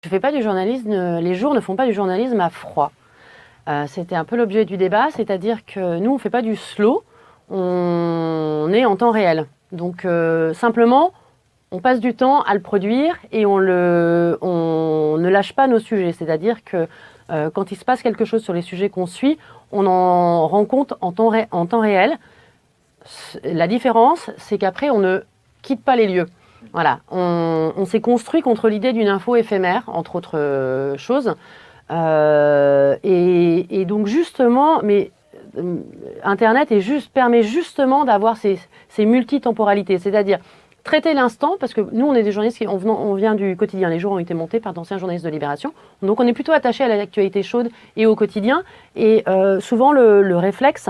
Je fais pas du journalisme, les jours ne font pas du journalisme à froid. C'était un peu l'objet du débat, c'est-à-dire que nous, on ne fait pas du slow, on est en temps réel. Donc simplement, on passe du temps à le produire et on ne lâche pas nos sujets. C'est-à-dire que quand il se passe quelque chose sur les sujets qu'on suit, on en rend compte en temps réel. La différence, c'est qu'après, on ne quitte pas les lieux. Voilà, on s'est construit contre l'idée d'une info éphémère, entre autres choses. Et donc justement, Internet permet justement d'avoir ces multitemporalités, c'est-à-dire traiter l'instant, parce que nous, on est des journalistes, on vient du quotidien. Les jours ont été montés par d'anciens journalistes de Libération. Donc on est plutôt attaché à l'actualité chaude et au quotidien. Et souvent, le réflexe...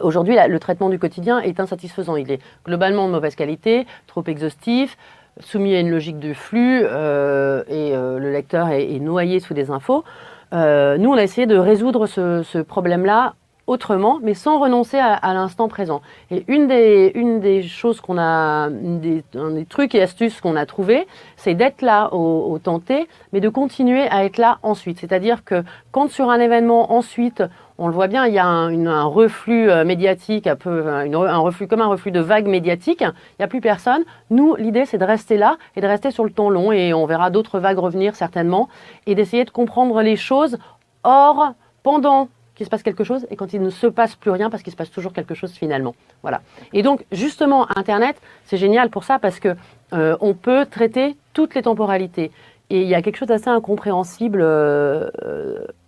Aujourd'hui, le traitement du quotidien est insatisfaisant. Il est globalement de mauvaise qualité, trop exhaustif, soumis à une logique de flux et le lecteur est noyé sous des infos. Nous, on a essayé de résoudre ce problème-là autrement, mais sans renoncer à l'instant présent. Et une des choses un des trucs et astuces qu'on a trouvé, c'est d'être là au temps T, mais de continuer à être là ensuite. C'est-à-dire que quand sur un événement ensuite, on le voit bien, il y a un reflux médiatique, un reflux comme un reflux de vagues médiatiques. Il n'y a plus personne. Nous, l'idée, c'est de rester là et de rester sur le temps long. Et on verra d'autres vagues revenir certainement. Et d'essayer de comprendre les choses pendant qu'il se passe quelque chose et quand il ne se passe plus rien parce qu'il se passe toujours quelque chose finalement. Voilà. Et donc, justement, Internet, c'est génial pour ça parce que on peut traiter toutes les temporalités. Et il y a quelque chose d'assez incompréhensible,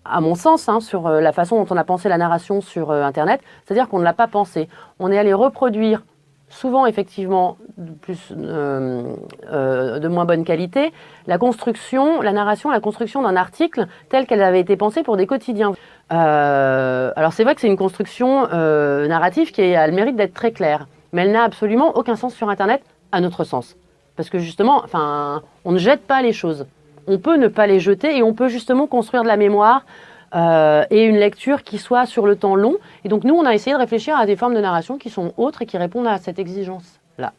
à mon sens, sur la façon dont on a pensé la narration sur Internet. C'est-à-dire qu'on ne l'a pas pensé. On est allé reproduire, souvent effectivement de moins bonne qualité, la narration, la construction d'un article tel qu'elle avait été pensée pour des quotidiens. Alors c'est vrai que c'est une construction narrative qui a le mérite d'être très claire, mais elle n'a absolument aucun sens sur Internet, à notre sens. Parce que justement, on ne jette pas les choses. On peut ne pas les jeter et on peut justement construire de la mémoire et une lecture qui soit sur le temps long. Et donc nous, on a essayé de réfléchir à des formes de narration qui sont autres et qui répondent à cette exigence-là.